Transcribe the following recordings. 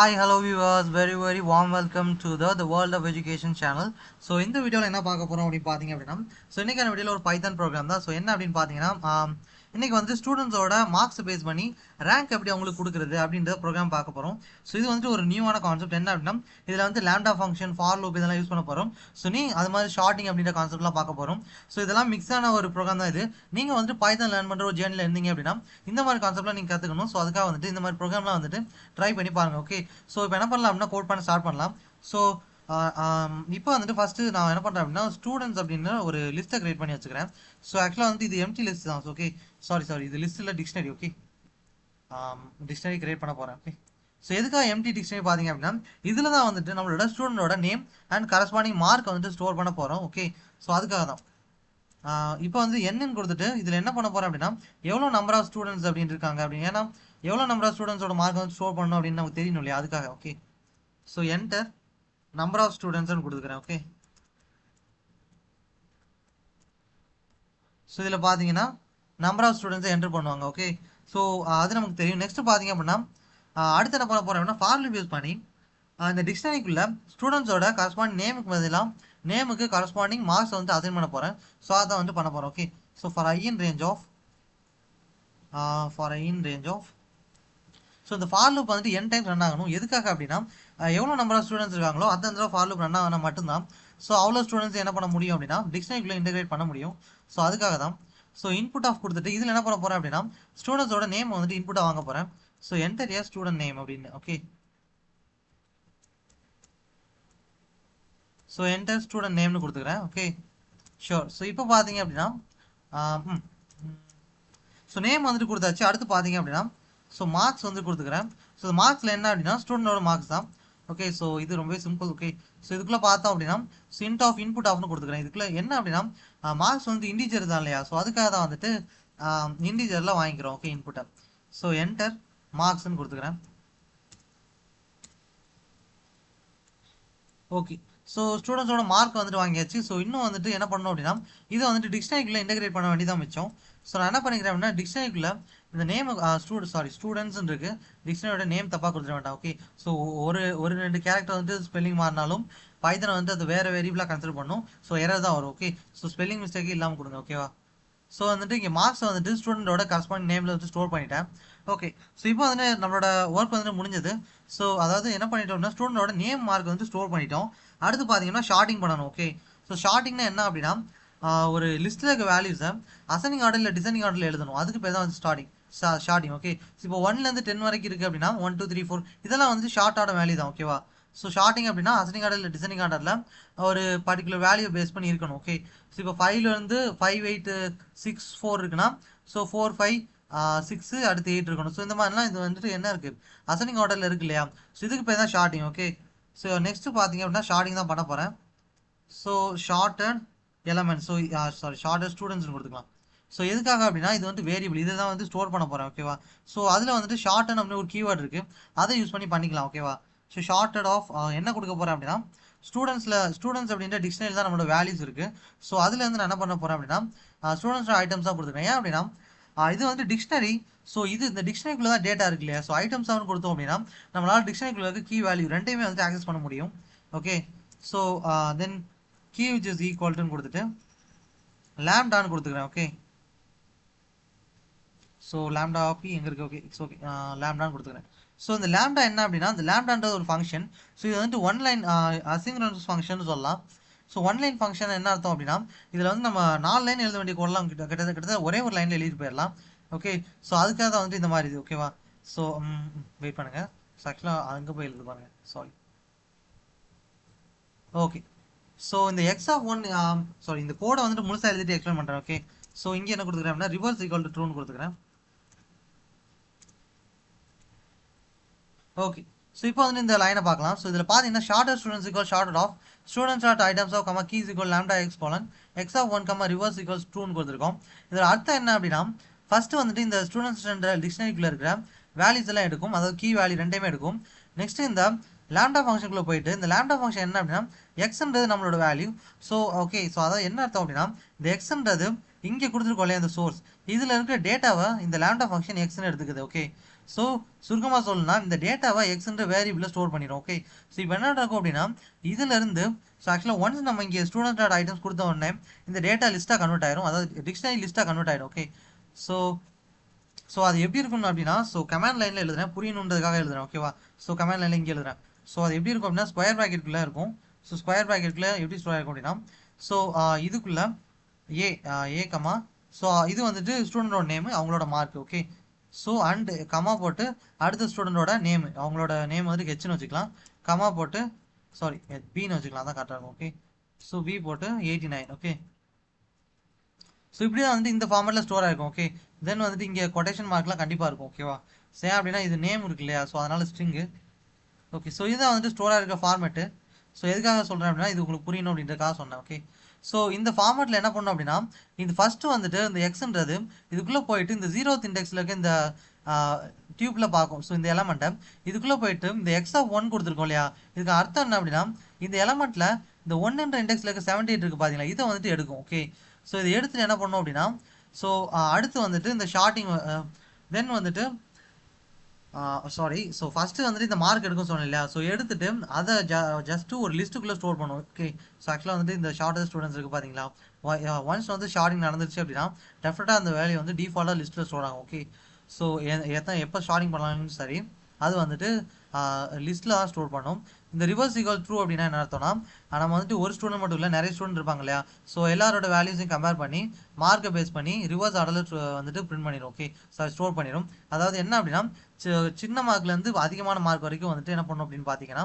Hi, hello viewers. Very warm welcome to the World of Education channel. So இந்த வீடியோல என்ன பார்க்க போறோம் அப்படி பாத்தீங்க அப்படின்னா இன்னைக்கான வீடியோல ஒரு பைத்தன் ப்ரோக்ராம் தான். என்ன அப்படின்னு பாத்தீங்கன்னா இன்னைக்கு வந்து ஸ்டூடெண்ட்ஸோட மார்க்ஸ் பேஸ் பண்ணி ரேங்க் எப்படி அவங்களுக்கு கொடுக்குறது அப்படின்ற ப்ரோக்ராம் பார்க்க போறோம். இது வந்து ஒரு நியூவான கான்செப்ட். என்ன அப்படின்னா இதுல வந்து லாம்டா ஃபங்க்ஷன், ஃபார் லூப் இதெல்லாம் யூஸ் பண்ண போறோம். அது மாதிரி ஷார்ட்டிங் அப்படின்ற கான்செப்ட்லாம் பார்க்க போறோம். இதெல்லாம் மிக்ஸ் ஆன ஒரு ப்ரோக்ராம் தான் இது. நீங்க வந்து பைத்தன் லேர்ன் பண்ற ஒரு ஜேர்னில இருந்தீங்க அப்படின்னா இந்த மாதிரி கான்செப்ட்லாம் நீங்க கத்துக்கணும். அதுக்காக வந்துட்டு இந்த மாதிரி ப்ரோக்ராம்லாம் வந்துட்டு ட்ரை பண்ணி பாருங்க. ஓகே, இப்போ என்ன பண்ணலாம் அப்படின்னா கோட் பண்ண ஸ்டார்ட் பண்ணலாம். ஸோ இப்போ வந்துட்டு ஃபர்ஸ்ட் நான் என்ன பண்ணுறேன் அப்படின்னா ஸ்டூடெண்ட்ஸ் அப்படின்னு ஒரு லிஸ்ட்டை கிரியேட் பண்ணி வச்சுக்கிறேன். ஆக்சுவலாக வந்து இது எம்டி லிஸ்ட் தான். ஓகே, சாரி இது லிஸ்ட் இல்லை, டிக்ஷனரி. ஓகே, டிக்ஷனரி கிரியேட் பண்ண போகிறேன். ஓகே, எதுக்காக எம்டி டிக்ஷனரி பார்த்தீங்க அப்படின்னா இதில் தான் வந்துட்டு நம்மளோட ஸ்டூடெண்டோட நேம் அண்ட் கரஸ்பாண்டிங் மார்க் வந்துட்டு ஸ்டோர் பண்ண போகிறோம். ஓகே, அதுக்காக தான் இப்போ வந்து என்னன்னு கொடுத்துட்டு இதில் என்ன பண்ண போகிறேன் அப்படின்னா எவ்வளோ நம்பர் ஆஃப் ஸ்டூடெண்ட்ஸ் அப்படின்னு இருக்காங்க அப்படின்னு. ஏன்னா எவ்வளோ நம்பர் ஆஃப் ஸ்டூடெண்ட்ஸோட மார்க் வந்து ஸ்டோர் பண்ணணும் அப்படின்னு நமக்கு தெரியணும் இல்லையா, அதுக்காக. ஓகே, என்டர் நம்பர் ஆஃப் ஸ்டூடெண்ட்ஸ்னு கொடுத்துக்கிறேன். ஓகே, இதில் பார்த்தீங்கன்னா நம்பர் ஆஃப் ஸ்டூடெண்ட்ஸை என்டர் பண்ணுவாங்க. ஓகே, அது நமக்கு தெரியும். நெக்ஸ்ட் பார்த்தீங்க அப்படின்னா அடுத்து என்ன பண்ண போகிறோம் அப்படின்னா ஃபார் லூப் யூஸ் பண்ணி இந்த டிக்ஷனரிக்குள்ள ஸ்டூடெண்ட்ஸோட கரஸ்பாண்டிங் நேமுக்கு பதிலாக நேமுக்கு கரஸ்பாண்டிங் மார்க்ஸ் வந்து அசைன் பண்ண போகிறேன். அதான் வந்து பண்ண போகிறேன். Okay, for i in range of இந்த ஃபார் லூப் வந்துட்டு n டைம்ஸ் ரன் ஆகணும். எதுக்காக அப்படின்னா எவ்வளோ நம்பர் ஆஃப் ஸ்டூடெண்ட்ஸ் இருக்காங்களோ அந்த தடவை ஃபார் லூப் ரன் ஆகினா மட்டும்தான் அவ்வளோ ஸ்டூடெண்ட்ஸ் என்ன பண்ண முடியும் அப்படின்னா டிக்ஷனரிக்குள்ளே இன்டெகிரேட் பண்ண முடியும். அதுக்காக தான் இன்புட் ஆஃப் கொடுத்துட்டு இதில் என்ன பண்ண போகிறேன் அப்படின்னா ஸ்டூடெண்ட்ஸோட நேம் வந்துட்டு இன்புட்டாக வாங்க போகிறேன். என்டர் ஏ ஸ்டூடெண்ட் நேம் அப்படின்னு. ஓகே, என்டர் ஸ்டூடெண்ட் நேம்னு கொடுத்துக்கிறேன். Okay, sure. இப்போ பார்த்தீங்க அப்படின்னா நேம் வந்துட்டு கொடுத்தாச்சு. அடுத்து பார்த்தீங்க அப்படின்னா மார்க்ஸ் வந்து கொடுத்துக்கிறேன். மார்க்ஸில் என்ன அப்படின்னா ஸ்டூடெண்டோட மார்க்ஸ் தான். ஓகே, இது ரொம்ப சிம்பிள். ஓகே, இதுக்குள்ளே பார்த்தோம் அப்படின்னா இன்ட் ஆஃப் இன்புட் ஆஃப்னு கொடுத்துக்கிறேன். இதுக்குள்ள என்ன அப்படின்னா மார்க்ஸ் வந்து இண்டிஜர் தான் இல்லையா, அதுக்காக தான் வந்துட்டு இண்டிஜரில் வாங்கிக்கிறோம். ஓகே, இன்புட்டை. என்டர் மார்க்ஸ்ன்னு கொடுத்துக்கிறேன். ஓகே, ஸ்டூடெண்ட்ஸோட மார்க் வந்துட்டு வாங்கியாச்சு. இன்னும் வந்துட்டு என்ன பண்ணணும் அப்படின்னா இதை வந்துட்டு டிக்ஷனரிக்குள்ளே இன்டெகிரேட் பண்ண வேண்டியதான் மிச்சம். நான் என்ன பண்ணிக்கிறேன் அப்படின்னா டிக்ஷனரிக்குள்ளே இந்த நேம் ஸ்டூடெண்ட்ஸ் இருக்கு, டிக்ஷனரியோட நேம் தப்பாக கொடுத்துட வேண்டாம். ஓகே, ஒரு ரெண்டு கேரக்டர் வந்து ஸ்பெல்லிங் மாறினாலும் பைத்தனை வந்து அது வேற வேரியபிளாக கன்சிடர் பண்ணும். எரர் தான் வரும். ஓகே, ஸ்பெல்லிங் மிஸ்டேக்கே இல்லாமல் கொடுங்க. ஓகேவா? வந்துட்டு இங்கே மார்க்ஸ் வந்துட்டு ஸ்டூடெண்டோட கரஸ்பாண்டிங் நேமில் வந்து ஸ்டோர் பண்ணிட்டேன். ஓகே, இப்போ வந்து நம்மளோட ஒர்க் வந்துட்டு முடிஞ்சது. அதாவது என்ன பண்ணிட்டோம்னா ஸ்டூடெண்டோட நேம் மார்க் வந்து ஸ்டோர் பண்ணிட்டோம். அடுத்து பார்த்தீங்கன்னா ஷார்ட்டிங் பண்ணணும். ஓகே, ஷார்ட்டிங்னா என்ன அப்படின்னா ஒரு லிஸ்ட்டில் இருக்க வேல்யூஸை அசனிங் ஆர்டர் இல்லை டிசைனிங் ஆர்டரில் எழுதணும். அதுக்கு பேர் தான் வந்து ஷார்ட்டிங். ஓகே, இப்போ 1லேருந்து 10 வரைக்கும் இருக்குது அப்படின்னா 1 2 3 4 இதெல்லாம் வந்து ஷார்ட்டான வேல்யூ தான். ஓகேவா? ஷார்ட்டிங் அப்படின்னா அசனிங் ஆர்டர் இல்லை டிசைனிங் ஆர்டரில் ஒரு பர்டிகுலர் வேல்யூ பேஸ் பண்ணி இருக்கணும். ஓகே, இப்போ 5லேருந்து 5 8 6 4 இருக்குன்னா 4 5 6 அடுத்து 8 இருக்கணும். இந்த மாதிரிலாம் இது வந்துட்டு என்ன இருக்குது அசனிங் ஆர்டரில் இருக்கு இல்லையா, இதுக்கு பேர் தான் ஷார்ட்டிங். ஓகே, நெக்ஸ்ட் பார்த்தீங்க அப்படின்னா ஷார்ட்டிங் தான் பண்ண போகிறேன். ஷார்ட்டட் எலமெண்ட் ஷார்ட்டட் ஸ்டூடெண்ட்ஸ்னு கொடுத்துக்கலாம். எதுக்காக அப்படின்னா இது வந்து வேரியபிள், இதை தான் வந்து ஸ்டோர் பண்ண போகிறேன். ஓகேவா? அதில் வந்துட்டு ஷார்ட்டன் அப்படின்னு ஒரு கீவேர்டு இருக்குது, அதை யூஸ் பண்ணி பண்ணிக்கலாம். ஓகேவா? ஷார்ட்டட் ஆஃப் என்ன கொடுக்க போகிறேன் அப்படின்னா ஸ்டூடெண்ட்ஸ் அப்படின்ற டிக்ஷனரி தான் நம்மளோட வேல்யூஸ் இருக்குது. அதுலேருந்து நான் என்ன பண்ண போகிறேன் அப்படின்னா ஸ்டூடெண்ட்ஸோட ஐட்டம்ஸ் தான் கொடுத்துருக்கேன். ஏன் அப்படின்னா இது வந்து டிக்ஷனரி. இந்த டிக்ஷனரிக்குள்ள தான் டேட்டா இருக்கு இல்லையா, ஐட்டம்ஸ் தான் கொடுத்தோம் அப்படின்னா நம்மளால டிக்ஷனரிக்குள்ள இருக்க கீ வேல்யூ ரெண்டையுமே வந்து ஆக்சஸ் பண்ண முடியும். Okay, then key which is ஈக்குவல்ட்டுன்னு கொடுத்துட்டு லாம்டான்னு கொடுத்துக்கிறேன். ஓகே, லாம்டா பி எங்கே இருக்குது? ஓகே, ஓகே, லாம்டான்னு கொடுத்துக்கிறேன். இந்த லாம்டா என்ன அப்படின்னா இந்த லாம்டான்றது ஒரு ஃபங்க்ஷன். இது வந்து ஒன்லைன் அசிங்க்ரோனஸ் ஃபங்க்ஷன் சொல்லலாம். ஒன்லைன் ஃபங்க்ஷன் என்ன அர்த்தம் அப்படின்னா இதில் வந்து நம்ம 4 லைன் எழுத வேண்டிய கோடெலாம் கிட்டத்தட்ட ஒரே ஒரு லைனில் எழுதிட்டு போயிடலாம். ஓகே, அதுக்காக தான் வந்து இந்த மாதிரி இது. ஓகேவா? வெயிட் பண்ணுங்கள், ஆக்சுவலாக அங்கே போய் எழுது பாருங்கள். சாரி. ஓகே, இந்த எக்ஸ் ஆஃப் ஒன் இந்த கோடை வந்துட்டு முழுசாக எழுதிட்டு எக்ஸ்பிளைன் பண்ணுறேன். ஓகே, இங்கே என்ன கொடுத்துக்கிறேன் அப்படின்னா ரிவர்ஸ் ஈக்குவல் டு ட்ரூன்னு கொடுத்துக்கிறேன். ஓகே, இப்போ வந்து இந்த லைனை பார்க்கலாம். இதில் பார்த்தீங்கன்னா sorter students equal sorted of students dot items of comma keys equal lambda x colon x of one comma reverse equals ட்ரூன்னு கொடுத்துருக்கோம். இதில் அர்த்தம் என்ன அப்படின்னா ஃபர்ஸ்ட் வந்துட்டு இந்த ஸ்டூடெண்ட்ஸ் டிக்ஷனரிக்குள்ள இருக்கிற வேல்யூஸ் எல்லாம் எடுக்கும், அதாவது கீ வேல்யூ ரெண்டையுமே எடுக்கும். நெக்ஸ்ட் இந்த லாம்டா ஃபங்க்ஷனுக்குள்ள போயிட்டு இந்த லாம்டா ஃபங்க்ஷன் என்ன அப்படின்னா எக்ஸ்ன்றது நம்மளோட வேல்யூ. ஓகே, அதாவது என்ன அர்த்தம் அப்படின்னா இந்த எக்ஸ்ன்றது இங்கே கொடுத்துருக்கோம் இல்லையா இந்த சோர்ஸ், இதில் இருக்கிற டேட்டாவை இந்த லாம்டா ஃபங்க்ஷன் எக்ஸ்ன்னு எடுத்துக்குது. ஓகே, ஸோ சுருக்கமாக சொல்லணும்னா இந்த டேட்டாவை எக்ஸ்ன்ற வேரியபிளில் ஸ்டோர் பண்ணிடும். ஓகே, ஸோ இப்போ என்ன நடக்கும் அப்படின்னா இதுலேருந்து ஸோ ஆக்சுவலாக ஒன்ஸ் நம்ம இங்கே ஸ்டூடெண்ட் டாட் ஐட்டம்ஸ் கொடுத்த உடனே இந்த டேட்டா லிஸ்ட்டாக கன்வெர்ட் ஆயிரும், அதாவது டிக்ஷனரி லிஸ்ட்டாக கன்வெர்ட் ஆயிடும். ஓகே, ஸோ ஸோ அது எப்படி இருக்கணும் அப்படின்னா ஸோ கமாண்ட் லைனில் எழுதுறேன், புரியணுன்றதுக்காக எழுதுறேன். ஓகேவா, ஸோ கமாண்ட் லைனில் இங்கே எழுதுறேன். ஸோ அது எப்படி இருக்கும் அப்படின்னா ஸ்கொயர் ப்ராக்கெட்டுக்குள்ளே இருக்கும். ஸோ ஸ்கொயர் ப்ராக்கெட்டில் எப்படி ஸ்டோர் ஆகிருக்கும் அப்படின்னா ஸோ இதுக்குள்ளே ஏ கமா ஸோ இது வந்துட்டு ஸ்டூடெண்டோட நேமு, அவங்களோட mark. Okay, so and comma போட்டு அடுத்த ஸ்டூடெண்டோட நேமு, அவங்களோட நேம் வந்து ஹெச்னு வச்சுக்கலாம், கமா போட்டு சாரி பின்னு வச்சுக்கலாம், அதான் கரெக்டாக இருக்கும். ஓகே, ஸோ பி போட்டு 89. ஓகே, ஸோ இப்படி தான் வந்துட்டு இந்த ஃபார்மேட்டில் ஸ்டோர் ஆகிருக்கும். ஓகே, தென் வந்துட்டு இங்கே கொட்டேஷன் மார்க்லாம் கண்டிப்பாக இருக்கும். ஓகேவா, சே அப்படின்னா இது நேம் இருக்கு இல்லையா, ஸோ அதனால் ஸ்ட்ரிங்கு. ஓகே, ஸோ இதுதான் வந்துட்டு ஸ்டோராக இருக்க ஃபார்மேட்டு. ஸோ எதுக்காக சொல்கிறேன் அப்படின்னா இது உங்களுக்கு புரியணும் அப்படின்றதுக்காக சொன்னேன். ஓகே, ஸோ இந்த ஃபார்மேட்டில் என்ன பண்ணணும் அப்படின்னா இந்த ஃபஸ்ட்டு வந்துட்டு இந்த எக்ஸ்ன்றது இதுக்குள்ளே போயிட்டு இந்த 0th இண்டெக்ஸில் இருக்க இந்த டியூப்பில் பார்க்கும். ஸோ இந்த எலமெண்ட்டை இதுக்குள்ளே போயிட்டு இந்த எக்ஸ் ஆஃப் 1 கொடுத்துருக்கோம் இல்லையா, இதுக்கு அர்த்தம் என்ன அப்படின்னா இந்த எலமெண்ட்டில் இந்த 1என்ற இண்டெக்ஸில் இருக்க 78 இருக்குது பார்த்தீங்களா, இதை வந்துட்டு எடுக்கும். ஓகே, ஸோ இதை எடுத்துட்டு என்ன பண்ணோம் அப்படின்னா ஸோ அடுத்து வந்துட்டு இந்த ஷார்ட்டிங் தென் வந்துட்டு சாரி ஸோ ஃபஸ்ட்டு வந்துட்டு இந்த மார்க் எடுக்கும் சொன்னேன் இல்லையா, ஸோ எடுத்துட்டு அதை ஜஸ்ட்டு ஒரு லிஸ்ட்டுக்குள்ளே ஸ்டோர் பண்ணுவோம். ஓகே, ஸோ ஆக்சுவலாக வந்துட்டு இந்த ஷார்ட்டஸ்ட் ஸ்டூடெண்ட்ஸ் இருக்குது பார்த்தீங்களா, ஒன்ஸ் வந்து ஷார்ட்டிங் நடந்துருச்சு அப்படின்னா டெஃபினட்டாக அந்த வேல்யூ வந்து டிஃபால்ட்டாக லிஸ்ட்டில் ஸ்டோர் ஆகும். ஓகே, ஸோ எப்போ ஷார்ட்டிங் பண்ணலாம்னு சரி அது வந்துட்டு லிஸ்ட்டில் தான் ஸ்டோர் பண்ணும். இந்த ரிவர்ஸ் ஈக்குவல் ட்ரூ அப்படின்னா என்ன அர்த்தம்னா நம்ம வந்துட்டு ஒரு ஸ்டூடெண்ட் மட்டும் இல்லை நிறைய ஸ்டூடெண்ட் இருப்பாங்க இல்லையா, ஸோ எல்லாரோட வேல்யூஸையும் கம்பேர் பண்ணி மார்க்கை பேஸ் பண்ணி ரிவர்ஸ் ஆர்டரில் வந்துட்டு பிரிண்ட் பண்ணிடும். ஓகே, சாரி ஸ்டோர் பண்ணிடும். அதாவது என்ன அப்படின்னா சின்ன மார்க்லேருந்து அதிகமான மார்க் வரைக்கும் வந்துட்டு என்ன பண்ணும் அப்படின்னு பார்த்தீங்கன்னா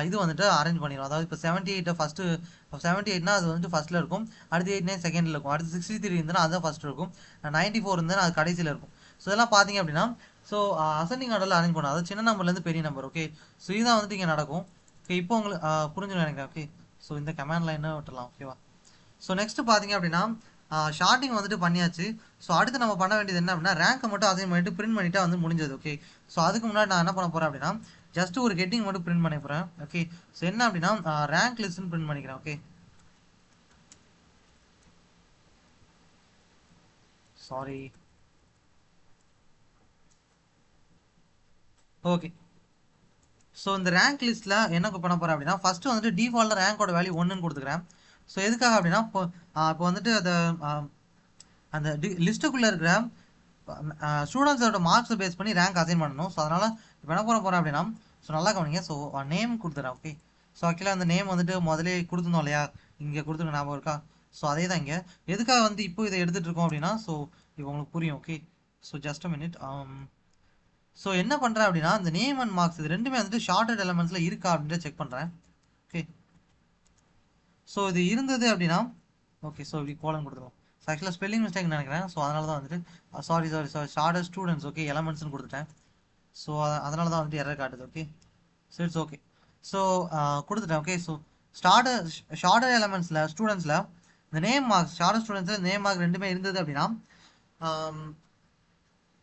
இது வந்துட்டு அரேஞ்ச் பண்ணிடும். அதாவது இப்போ 78 ஃபஸ்ட்டு 78னா அது வந்துட்டு ஃபஸ்ட்டில் இருக்கும், அடுத்து 89 செகண்டில் இருக்கும், அடுத்து 63 இருந்ததுன்னா அதுதான் ஃபஸ்ட்டு இருக்கும், 94 இருந்ததுன்னா அது கடைசியில் இருக்கும். ஸோ இதெல்லாம் பார்த்தீங்க அப்படின்னா ஸோ அசெண்டிங் ஆர்டரில் அரேஞ்ச் பண்ணும், அதாவது சின்ன நம்பர்லேருந்து பெரிய நம்பர். ஓகே, ஸோ இதுதான் வந்துட்டு இங்கே நடக்கும். ஓகே, இப்போ உங்களுக்கு புரிஞ்சுன்னு நினைக்கிறேன். ஓகே, ஸோ இந்த கமாண்ட் லைனை விட்டுலாம். ஓகேவா, ஸோ நெக்ஸ்ட்டு பார்த்தீங்க அப்படின்னா ஷார்ட்டிங் வந்துட்டு பண்ணியாச்சு. ஸோ அடுத்து நம்ம பண்ண வேண்டியது என்ன அப்படின்னா ரேங்கை மட்டும் அசைன் பண்ணிட்டு பிரிண்ட் பண்ணிட்டா வந்து முடிஞ்சது. ஓகே, ஸோ அதுக்கு முன்னாடி நான் என்ன பண்ண போகிறேன் அப்படின்னா ஜஸ்ட் ஒரு ஹெட்டிங் மட்டும் பிரிண்ட் பண்ண போகிறேன். ஓகே, ஸோ என்ன அப்படின்னா ரேங்க் லிஸ்ட்னு பிரிண்ட் பண்ணிக்கிறேன். ஓகே, சாரி ஓகே, ஸோ இந்த ரேங்க் லிஸ்ட்டில் என்ன பண்ண போகிறேன் அப்படின்னா ஃபஸ்ட்டு வந்துட்டு டிஃபால்ட்டாக ரேங்கோட வேல்யூ 1ன்னு கொடுத்துக்கிறேன். ஸோ எதுக்காக அப்படின்னா இப்போ வந்துட்டு அதை அந்த லிஸ்ட்டுக்குள்ளே இருக்கிற ஸ்டூடெண்ட்ஸோட மார்க்ஸை பேஸ் பண்ணி ரேங்க் அசைன் பண்ணணும். ஸோ அதனால் இப்போ என்ன பண்ண போகிறேன் அப்படின்னா ஸோ நல்லா கவனிங்க. ஸோ நேம் கொடுத்துறேன். ஓகே, ஸோ ஆக்சுவலாக அந்த நேம் வந்துட்டு முதலே கொடுத்துருந்தோம் இல்லையா, இங்கே கொடுத்துருக்க ஞாபகம் இருக்கா, ஸோ அதே தான் இங்கே எதுக்காக வந்து இப்போ இதை எடுத்துகிட்டு இருக்கோம் அப்படின்னா ஸோ இப்போ உங்களுக்கு புரியும். Okay, so just a minute. So என்ன பண்ணுறேன் அப்படின்னா இந்த நேம் அண்ட் மார்க்ஸ் இது ரெண்டுமே வந்துட்டு ஷார்ட்டட் எலமெண்ட்ஸில் இருக்கா அப்படின்ட்டு செக் பண்ணுறேன். ஓகே, ஸோ இது இருந்தது அப்படின்னா ஓகே, ஸோ இப்படி கோலன் கொடுத்துருவோம். ஸோ ஆக்சுவலாக ஸ்பெல்லிங் மிஸ்டேக் நினைக்கிறேன். ஸோ அதனால தான் வந்துட்டு சாரி ஷார்ட்டட் ஸ்டூடெண்ட்ஸ் ஓகே எலமெண்ட்ஸ்னு கொடுத்துட்டேன். ஸோ அதனால தான் வந்துட்டு எரர் காட்டுது. Okay, so it's okay. So கொடுத்துட்டேன். ஓகே, ஸோ ஷார்ட்டட் எலமெண்ட்ஸில் ஸ்டூடெண்ட்ஸில் இந்த நேம் மார்க்ஸ் ஷார்ட்டட் ஸ்டூடெண்ட்ஸில் நேம் மார்க் ரெண்டுமே இருந்தது அப்படின்னா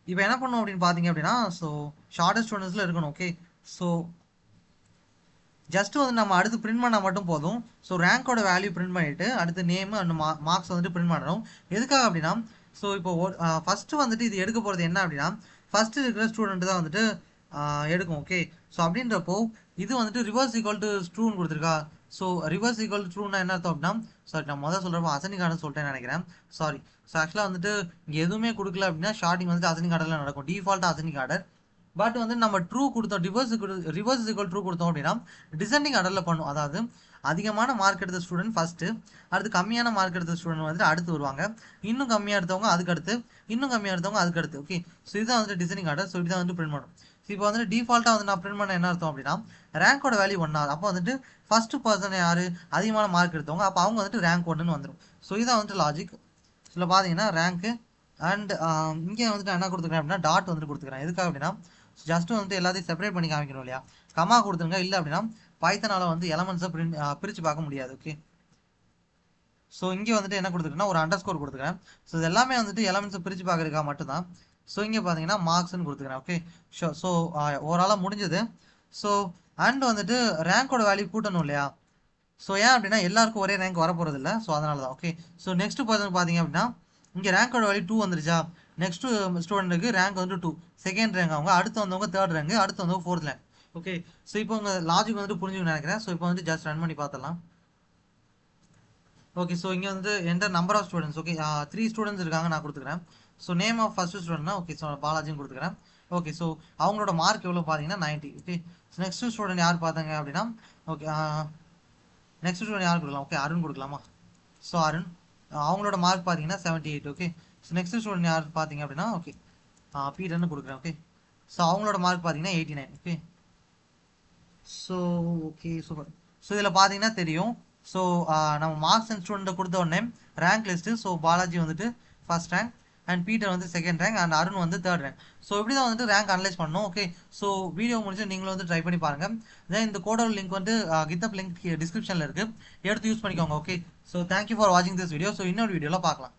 இப்போ என்ன பண்ணும் அப்படின்னு பார்த்தீங்க அப்படின்னா ஸோ ஷார்ட்டஸ்ட் ஸ்டூடெண்ட்ஸில் இருக்கணும். ஓகே, ஸோ ஜஸ்ட் வந்து நம்ம அடுத்து பிரிண்ட் பண்ணால் மட்டும் போதும். ஸோ ரேங்கோட வேல்யூ பிரிண்ட் பண்ணிவிட்டு அடுத்து நேம் அண்ட் மார்க்ஸ் வந்துட்டு பிரிண்ட் பண்ணணும். எதுக்காக அப்படின்னா ஸோ இப்போ ஃபஸ்ட்டு வந்துட்டு இது எடுக்க போகிறது என்ன அப்படின்னா ஃபஸ்ட்டு இருக்கிற ஸ்டூடெண்ட் தான் வந்துட்டு எடுக்கும். ஓகே, ஸோ அப்படின்றப்போ இது வந்துட்டு ரிவர்ஸ் ஈக்குவல் டு ட்ரூன்னு கொடுத்துருக்கா. ஸோ ரிவர்ஸ் ஈக்குவல் டு ட்ரூன்னா என்ன அர்த்தம் அப்படின்னா சாரி நான் முதல் சொல்கிறப்போ அசனிங் ஆர்டர் சொல்லிட்டேன்னு நினைக்கிறேன். சாரி, ஸோ ஆக்சுவலாக வந்துட்டு இங்கே எதுவுமே கொடுக்கல அப்படின்னா ஷார்ட்டிங் வந்துட்டு அசனிங் ஆர்டரில் நடக்கும், டிஃபால்ட்டாக அசனிங் ஆர்டர். பட் வந்து நம்ம ட்ரூ கொடுத்தோம் ரிவர்ஸ் ஈக்குவல் ட்ரூ கொடுத்தோம் அப்படின்னா டிசெண்டிங் ஆர்டரில் பண்ணும். அதாவது அதிகமான மார்க் எடுத்த ஸ்டூடெண்ட் ஃபஸ்ட்டு, அடுத்து கம்மியான மார்க் எடுத்த ஸ்டூடெண்ட் வந்துட்டு அடுத்து வருவாங்க, இன்னும் கம்மியாக எடுத்தவங்க அதுக்கு அடுத்து, இன்னும் கம்மியாக எடுத்தவங்க அதுக்கு அடுத்து. ஓகே, ஸோ இதுதான் வந்துட்டு டிசைனிங் ஆர்டர். ஸோ இப்படி தான் வந்து பிரிண்ட் பண்ணும். ஸோ இப்போ வந்துட்டு டிஃபால்ட்டாக வந்து நான் பிரிண்ட் பண்ண என்ன அர்த்தம் அப்படின்னா ரேங்கோட வேல்யூ 1 ஆகுது. அப்போ வந்துட்டு ஃபஸ்ட்டு பர்சன் யார் அதிகமான மார்க் எடுத்தவங்க, அப்போ அவங்க வந்துட்டு ரேங்க் 1ன்னு வந்துடும். ஸோ இதுதான் வந்துட்டு லாஜிக். இதில் பார்த்தீங்கன்னா ரேங்க்கு அண்ட் இங்கே வந்துட்டு என்ன கொடுத்துக்கிறேன் அப்படின்னா டாட் வந்துட்டு கொடுத்துக்கிறேன். எதுக்காக அப்படின்னா ஜஸ்ட்டு வந்துட்டு எல்லாத்தையும் செப்பரேட் பண்ணி காமிக்கணும் இல்லையா, கமா கொடுத்துருங்க. இல்லை அப்படின்னா பைத்தனால் வந்து எலமெண்ட்ஸை பிரித்து பார்க்க முடியாது. ஓகே, ஸோ இங்கே வந்துட்டு என்ன கொடுத்துருக்கேன்னா ஒரு அண்டர்ஸ்கோர் கொடுத்துக்கிறேன். ஸோ இது எல்லாமே வந்துட்டு எலமெண்ட்ஸை பிரித்து பார்க்குறதுக்காக மட்டும்தான். ஸோ இங்கே பார்த்தீங்கன்னா மார்க்ஸ்ன்னு கொடுத்துக்கிறேன். ஓகே, ஸோ ஓவராலாக முடிஞ்சது. ஸோ அண்ட் வந்துட்டு ரேங்கோட வேல்யூ கூட்டணும் இல்லையா. ஸோ ஏன் அப்படின்னா எல்லாருக்கும் ஒரே ரேங்க் வரப்போகிறது இல்லை. ஸோ அதனால தான். ஓகே, ஸோ நெக்ஸ்ட் பர்சன் பார்த்தீங்க அப்படின்னா இங்கே ரேங்கோட வேல்யூ 2 வந்துருச்சா, நெக்ஸ்ட் ஸ்டூடெண்ட்டுக்கு ரேங்க் வந்து 2, செகண்ட் ரேங்க் அவங்க, அடுத்து வந்தவங்க தேர்ட் ரேங்க், அடுத்து வந்தவங்க ஃபோர்த் ரேங்க். ஓகே, ஸோ இப்போ உங்கள் லாஜிக் வந்துட்டு புரிஞ்சுக்கணும்னு நினைக்கிறேன். ஸோ இப்போ வந்து ஜஸ்ட் ரன் பண்ணி பார்த்துடலாம். ஓகே, ஸோ இங்கே வந்து enter number of students. Okay, 3 students இருக்காங்க, நான் கொடுத்துக்கிறேன். ஸோ நேம் ஆஃப் ஃபர்ஸ்ட் ஸ்டூடெண்ட்னா ஓகே, ஸோ பாலாஜின்னு கொடுத்துக்கிறேன். ஓகே, ஸோ அவங்களோட மார்க் எவ்வளோ பார்த்தீங்கன்னா 90. ஓகே, நெக்ஸ்ட் ஸ்டூடெண்ட் யார் பார்த்தாங்க அப்படின்னா ஓகே, நெக்ஸ்ட் ஸ்டூடெண்ட் யார் கொடுக்கலாம்? ஓகே, அருண் கொடுக்கலாமா? ஸோ அருண், அவங்களோட மார்க் பார்த்தீங்கன்னா 78. ஓகே, ஸோ நெக்ஸ்ட் ஸ்டூடெண்ட் யார் பார்த்தீங்க அப்படின்னா ஓகே, பீட்டர்னு கொடுக்குறேன். ஓகே, ஸோ அவங்களோட மார்க் பார்த்தீங்கன்னா 89. Okay, so okay super. So இதில் பார்த்தீங்கன்னா தெரியும். ஸோ நம்ம மார்க்ஸ் அண்ட் ஸ்டூடெண்ட்டை கொடுத்த உடனே ரேங்க் லிஸ்ட்டு. ஸோ பாலாஜி வந்துட்டு ஃபர்ஸ்ட் ரேங்க், அண்ட் பீட்டர் வந்து செகண்ட் ரேங்க், அண்ட் அருண் வந்து தேர்ட் ரேங்க். ஸோ இப்படி தான் வந்துட்டு ரேங்க் அனலைஸ் பண்ணணும். ஓகே, ஸோ வீடியோ முடிச்சு நீங்களும் வந்து ட்ரை பண்ணி பாருங்கள். தென் இந்த கோடோட லிங்க் வந்து GitHub லிங்க் டிஸ்கிரிப்ஷனில் இருக்குது, எடுத்து யூஸ் பண்ணிக்கோங்க. ஓகே, ஸோ தேங்க்யூ ஃபார் வாட்சிங் திஸ் வீடியோ. ஸோ இன்னொரு வீடியோவில் பார்க்கலாம்.